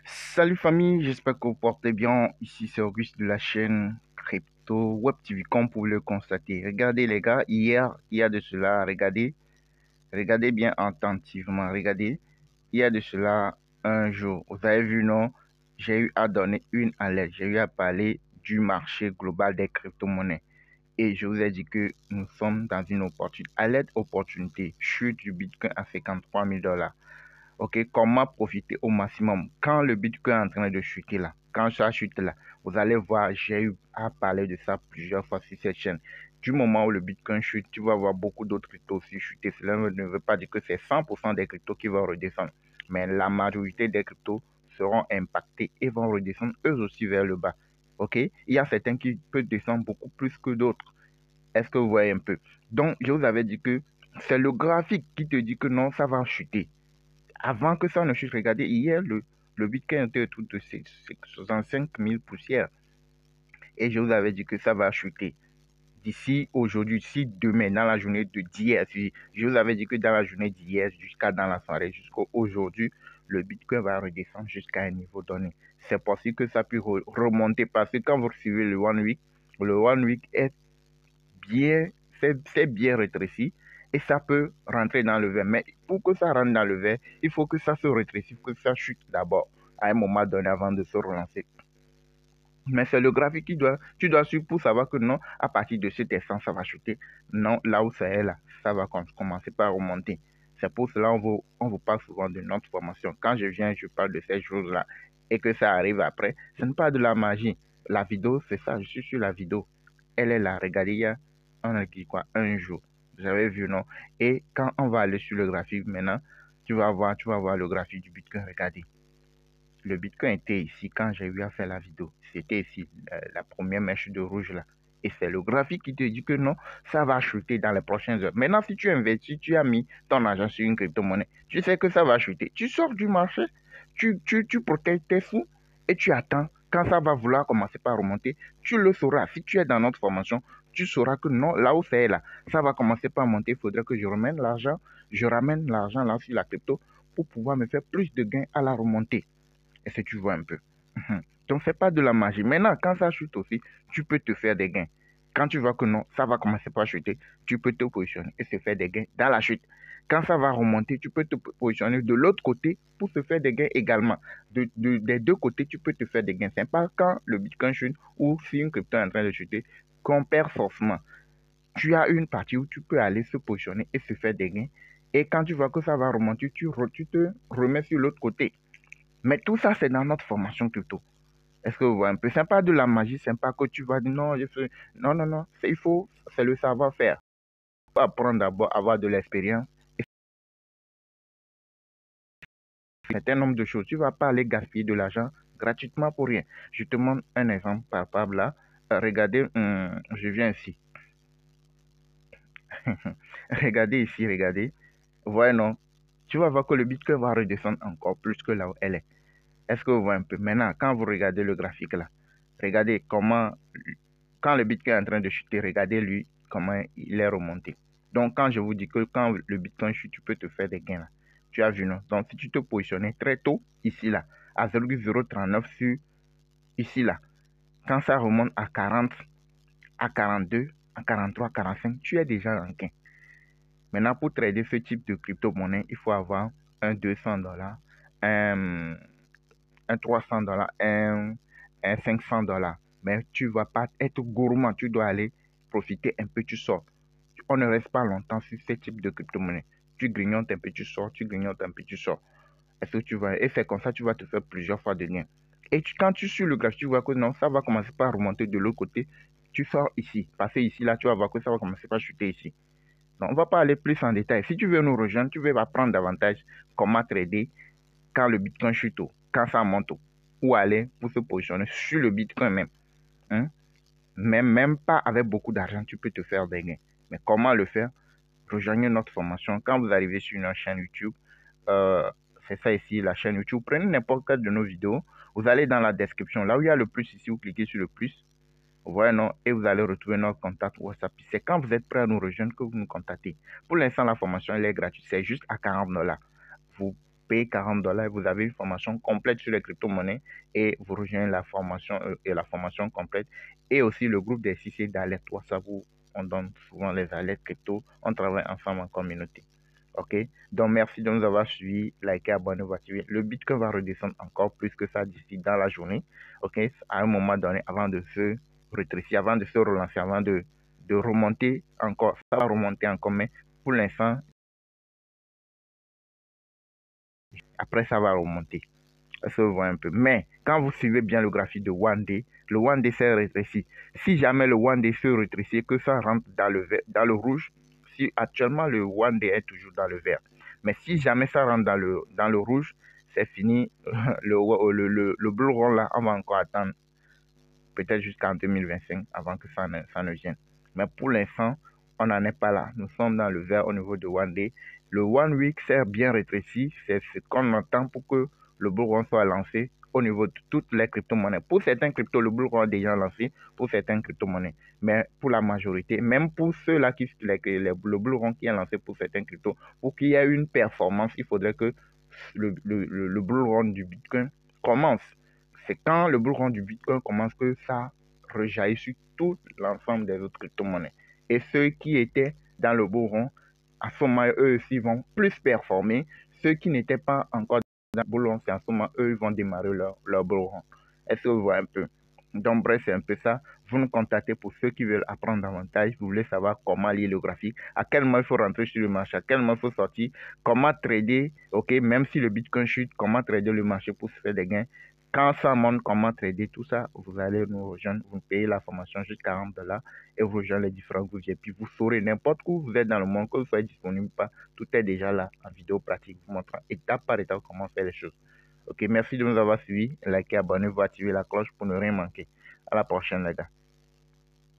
Salut famille, j'espère que vous portez bien. Ici c'est Auguste de la chaîne Crypto Web TV, comme vous pouvez le constater. Regardez les gars, hier, il y a de cela, regardez bien attentivement, regardez, il y a de cela un jour. Vous avez vu, non? J'ai eu à donner une alerte, j'ai eu à parler du marché global des crypto-monnaies. Et je vous ai dit que nous sommes dans une opportunité, alerte opportunité, chute du Bitcoin à 53 000 $. OK, comment profiter au maximum quand le Bitcoin est en train de chuter là, quand ça chute là, vous allez voir, j'ai eu à parler de ça plusieurs fois sur cette chaîne. Du moment où le Bitcoin chute, tu vas voir beaucoup d'autres cryptos aussi chuter. Cela ne veut pas dire que c'est 100% des cryptos qui vont redescendre, mais la majorité des cryptos seront impactés et vont redescendre eux aussi vers le bas. OK, il y a certains qui peuvent descendre beaucoup plus que d'autres. Est-ce que vous voyez un peu? Donc, je vous avais dit que c'est le graphique qui te dit que non, ça va chuter. Avant que ça ne chute, regardez, hier, le Bitcoin était autour de 65 000 poussières. Et je vous avais dit que ça va chuter. D'ici aujourd'hui, d'ici demain, dans la journée d'hier, je vous avais dit que dans la journée d'hier, jusqu'à dans la soirée, jusqu'à aujourd'hui, le Bitcoin va redescendre jusqu'à un niveau donné. C'est possible que ça puisse remonter parce que quand vous suivez le One Week est bien, c'est bien rétréci et ça peut rentrer dans le verre. Mais pour que ça rentre dans le verre, il faut que ça se rétrécisse, que ça chute d'abord à un moment donné avant de se relancer. Mais c'est le graphique qui tu dois suivre pour savoir que non, à partir de cet instant, ça va chuter. Non, là où ça est là, ça va commencer par remonter. C'est pour cela on vous parle souvent de notre formation. Quand je viens, je parle de ces choses-là et que ça arrive après, ce n'est pas de la magie. La vidéo, c'est ça, je suis sur la vidéo. Elle est là, regardez, il y a un jour. Vous avez vu, non? Et quand on va aller sur le graphique maintenant, tu vas voir le graphique du Bitcoin, regardez. Le Bitcoin était ici quand j'ai eu à faire la vidéo. C'était ici, la première mèche de rouge là. Et c'est le graphique qui te dit que non, ça va chuter dans les prochaines heures. Maintenant, si tu investis, tu as mis ton argent sur une crypto-monnaie, tu sais que ça va chuter. Tu sors du marché, tu protèges tes sous et tu attends. Quand ça va vouloir commencer par remonter, tu le sauras. Si tu es dans notre formation, tu sauras que non, là où c'est là, ça va commencer par monter. Il faudrait que je ramène l'argent là sur la crypto pour pouvoir me faire plus de gains à la remontée. Est-ce que tu vois un peu? Donc, c'est pas de la magie. Maintenant, quand ça chute aussi, tu peux te faire des gains. Quand tu vois que non, ça va commencer par chuter, tu peux te positionner et se faire des gains dans la chute. Quand ça va remonter, tu peux te positionner de l'autre côté pour se faire des gains également. Des deux côtés, tu peux te faire des gains. C'est pas quand le Bitcoin chute ou si une crypto est en train de chuter qu'on perd forcément. Tu as une partie où tu peux aller se positionner et se faire des gains. Et quand tu vois que ça va remonter, tu te remets sur l'autre côté. Mais tout ça, c'est dans notre formation crypto. Est-ce que vous voyez un peu? C'est pas de la magie, c'est pas que tu vas dire non, je fais. Non, non, non. C'est le savoir-faire. Il faut apprendre d'abord, avoir de l'expérience et faire un certain nombre de choses. Tu ne vas pas aller gaspiller de l'argent gratuitement pour rien. Je te montre un exemple palpable là. Regardez, je viens ici. Regardez ici, regardez. Voyez, non. Tu vas voir que le Bitcoin va redescendre encore plus que là où elle est. Est-ce que vous voyez un peu? Maintenant, quand vous regardez le graphique là, regardez comment, quand le Bitcoin est en train de chuter, regardez lui, comment il est remonté. Donc, quand je vous dis que quand le Bitcoin chute, tu peux te faire des gains là. Tu as vu, non? Donc, si tu te positionnais très tôt, ici là, à 0,039 sur, ici là, quand ça remonte à 40, à 42, à 43, 45, tu es déjà en gain. Maintenant, pour trader ce type de crypto-monnaie, il faut avoir un 200 $, un, un 300 $, un 500 $. Mais tu ne vas pas être gourmand, tu dois aller profiter un peu, tu sors. On ne reste pas longtemps sur ce type de crypto-monnaie. Tu grignotes un peu, tu sors, tu grignotes un peu, tu sors. Est-ce que tu vas... Et c'est comme ça, tu vas te faire plusieurs fois de gains. Et quand tu suis le graphique, tu vois que non, ça va commencer par remonter de l'autre côté. Tu sors ici. Passer ici, là, tu vas voir que ça va commencer par chuter ici. Donc, on ne va pas aller plus en détail. Si tu veux nous rejoindre, tu veux apprendre davantage comment trader quand le Bitcoin chute, quand ça monte, ou aller pour se positionner sur le Bitcoin même. Hein? Même pas avec beaucoup d'argent, tu peux te faire des gains. Mais comment le faire? Rejoignez notre formation. Quand vous arrivez sur notre chaîne YouTube, euh, c'est ça ici, la chaîne YouTube. Prenez n'importe quelle de nos vidéos. Vous allez dans la description. Là où il y a le plus ici, vous cliquez sur le plus. Vous voyez, non? Et vous allez retrouver notre contact WhatsApp. C'est quand vous êtes prêt à nous rejoindre que vous nous contactez. Pour l'instant, la formation, elle est gratuite. C'est juste à 40 $. Vous payez $40 et vous avez une formation complète sur les crypto-monnaies et vous rejoignez la formation complète. Et aussi le groupe des 6 d'alerte WhatsApp où on donne souvent les alertes crypto. On travaille ensemble en communauté. OK? Donc, merci de nous avoir suivis. Likez, abonnez-vous, activez. Le Bitcoin va redescendre encore plus que ça d'ici dans la journée. OK? À un moment donné, avant de se rétrécir, avant de se relancer, avant de remonter encore. Ça va remonter encore, mais pour l'instant, après, ça va remonter. Ça se voit un peu. Mais quand vous suivez bien le graphique de One Day, le One Day s'est rétréci. Si jamais le One Day se rétrécit, que ça rentre dans le rouge, si actuellement le One Day est toujours dans le vert, mais si jamais ça rentre dans le rouge, c'est fini. Le blue run là, on va encore attendre peut-être jusqu'en 2025 avant que ça ne vienne. Mais pour l'instant, on n'en est pas là. Nous sommes dans le vert au niveau de One Day. Le One Week s'est bien rétréci. C'est ce qu'on entend pour que le bull run soit lancé au niveau de toutes les crypto-monnaies. Pour certains cryptos, le bull run est déjà lancé pour certaines crypto-monnaies. Mais pour la majorité, même pour ceux-là le bull run qui est lancé pour certains cryptos, pour qu'il y ait une performance, il faudrait que le bull run du Bitcoin commence. C'est quand le bull run du Bitcoin commence que ça rejaillit sur tout l'ensemble des autres crypto-monnaies. Et ceux qui étaient dans le bull run, à ce moment, eux aussi vont plus performer. Ceux qui n'étaient pas encore dans le bull run, c'est à ce moment, eux, ils vont démarrer leur bull run. Est-ce que vous voyez un peu? Donc, bref, c'est un peu ça. Vous nous contactez pour ceux qui veulent apprendre davantage. Vous voulez savoir comment lire le graphique, à quel moment il faut rentrer sur le marché, à quel moment il faut sortir, comment trader, ok, même si le Bitcoin chute, comment trader le marché pour se faire des gains. Quand ça monte, comment trader, tout ça, vous allez nous rejoindre, vous payez la formation juste $40 et vous rejoignez les différents groupes. Et puis vous saurez n'importe où vous êtes dans le monde, que vous soyez disponible ou pas, tout est déjà là en vidéo pratique, vous montrant étape par étape comment faire les choses. Ok, merci de nous avoir suivis. Likez, abonnez-vous, activez la cloche pour ne rien manquer. À la prochaine, les gars.